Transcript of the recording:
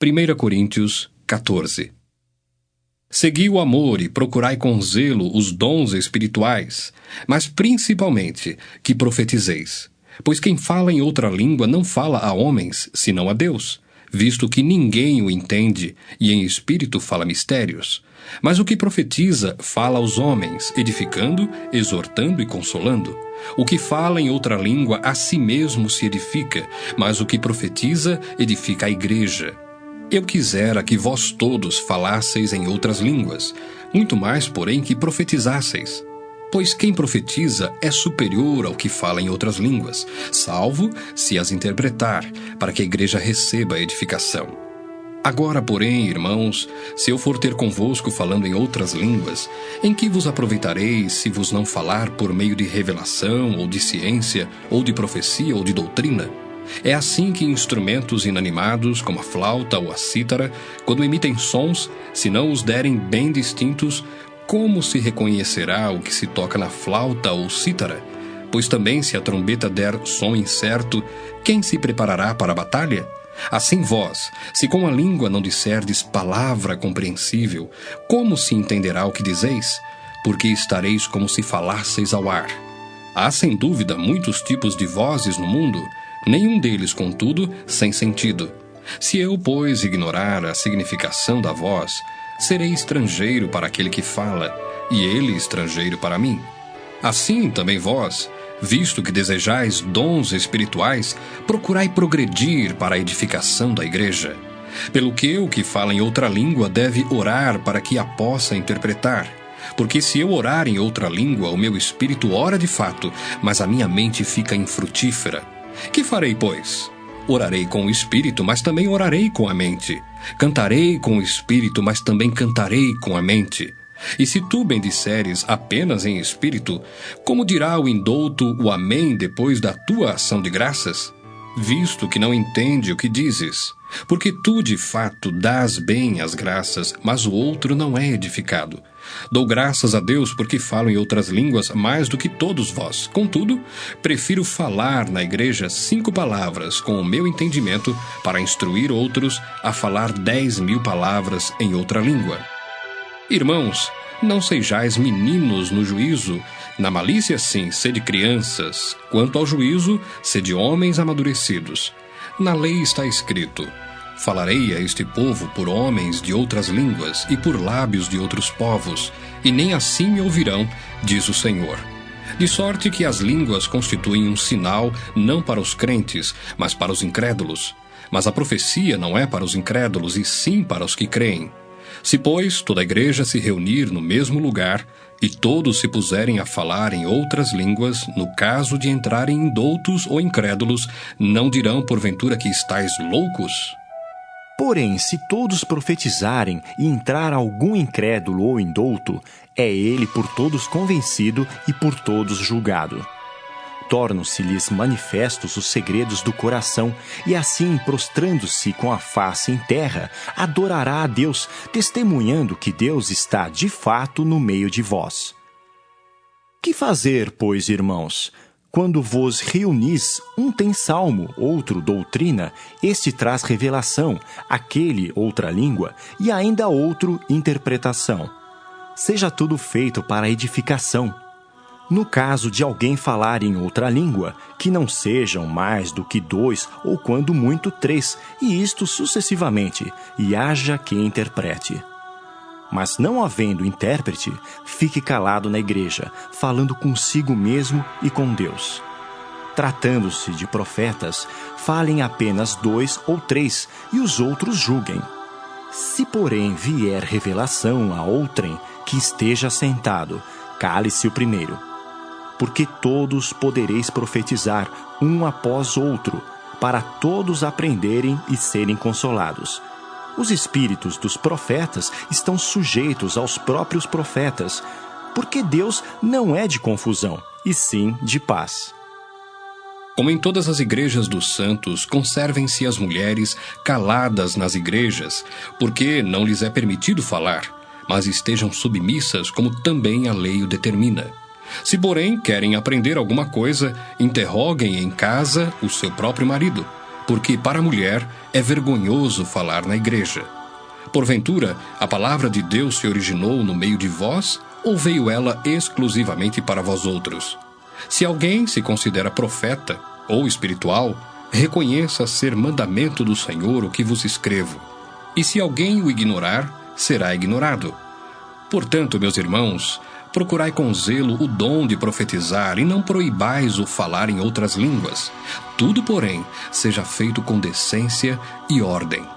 1 Coríntios 14. Segui o amor e procurai com zelo os dons espirituais, mas principalmente que profetizeis. Pois quem fala em outra língua não fala a homens, senão a Deus, visto que ninguém o entende, e em espírito fala mistérios. Mas o que profetiza fala aos homens, edificando, exortando e consolando. O que fala em outra língua a si mesmo se edifica, mas o que profetiza edifica a igreja. Eu quisera que vós todos falasseis em outras línguas, muito mais, porém, que profetizasseis. Pois quem profetiza é superior ao que fala em outras línguas, salvo se as interpretar, para que a igreja receba a edificação. Agora, porém, irmãos, se eu for ter convosco falando em outras línguas, em que vos aproveitarei se vos não falar por meio de revelação, ou de ciência, ou de profecia, ou de doutrina? É assim que instrumentos inanimados, como a flauta ou a cítara, quando emitem sons, se não os derem bem distintos, como se reconhecerá o que se toca na flauta ou cítara? Pois também se a trombeta der som incerto, quem se preparará para a batalha? Assim vós, se com a língua não disserdes palavra compreensível, como se entenderá o que dizeis? Porque estareis como se falasseis ao ar. Há sem dúvida muitos tipos de vozes no mundo, nenhum deles, contudo, sem sentido. Se eu, pois, ignorar a significação da voz, serei estrangeiro para aquele que fala, e ele estrangeiro para mim. Assim também vós, visto que desejais dons espirituais, procurai progredir para a edificação da igreja. Pelo que o que fala em outra língua deve orar para que a possa interpretar. Porque se eu orar em outra língua, o meu espírito ora de fato, mas a minha mente fica infrutífera. Que farei, pois? Orarei com o espírito, mas também orarei com a mente. Cantarei com o espírito, mas também cantarei com a mente. E se tu bendisseres apenas em espírito, como dirá o indouto o amém depois da tua ação de graças? Visto que não entende o que dizes. Porque tu, de fato, dás bem as graças, mas o outro não é edificado. Dou graças a Deus porque falo em outras línguas mais do que todos vós. Contudo, prefiro falar na igreja 5 palavras com o meu entendimento para instruir outros a falar 10.000 palavras em outra língua. Irmãos, não sejais meninos no juízo. Na malícia, sim, sede crianças. Quanto ao juízo, sede homens amadurecidos. Na lei está escrito: falarei a este povo por homens de outras línguas e por lábios de outros povos, e nem assim me ouvirão, diz o Senhor. De sorte que as línguas constituem um sinal não para os crentes, mas para os incrédulos. Mas a profecia não é para os incrédulos, e sim para os que creem. Se, pois, toda a igreja se reunir no mesmo lugar, e todos se puserem a falar em outras línguas, no caso de entrarem indoutos ou incrédulos, não dirão porventura que estáis loucos? Porém, se todos profetizarem e entrar algum incrédulo ou indouto, é ele por todos convencido e por todos julgado. Tornam-se-lhes manifestos os segredos do coração, e assim, prostrando-se com a face em terra, adorará a Deus, testemunhando que Deus está de fato no meio de vós. Que fazer, pois, irmãos? Quando vos reunis, um tem salmo, outro doutrina, este traz revelação, aquele outra língua, e ainda outro interpretação. Seja tudo feito para edificação. No caso de alguém falar em outra língua, que não sejam mais do que 2 ou quando muito 3, e isto sucessivamente, e haja quem interprete. Mas não havendo intérprete, fique calado na igreja, falando consigo mesmo e com Deus. Tratando-se de profetas, falem apenas 2 ou 3, e os outros julguem. Se, porém, vier revelação a outrem que esteja sentado, cale-se o primeiro. Porque todos podereis profetizar um após outro, para todos aprenderem e serem consolados. Os espíritos dos profetas estão sujeitos aos próprios profetas, porque Deus não é de confusão, e sim de paz. Como em todas as igrejas dos santos, conservem-se as mulheres caladas nas igrejas, porque não lhes é permitido falar, mas estejam submissas como também a lei o determina. Se, porém, querem aprender alguma coisa, interroguem em casa o seu próprio marido, porque para a mulher é vergonhoso falar na igreja. Porventura, a palavra de Deus se originou no meio de vós, ou veio ela exclusivamente para vós outros? Se alguém se considera profeta ou espiritual, reconheça ser mandamento do Senhor o que vos escrevo. E se alguém o ignorar, será ignorado. Portanto, meus irmãos, procurai com zelo o dom de profetizar e não proibais o falar em outras línguas. Tudo, porém, seja feito com decência e ordem.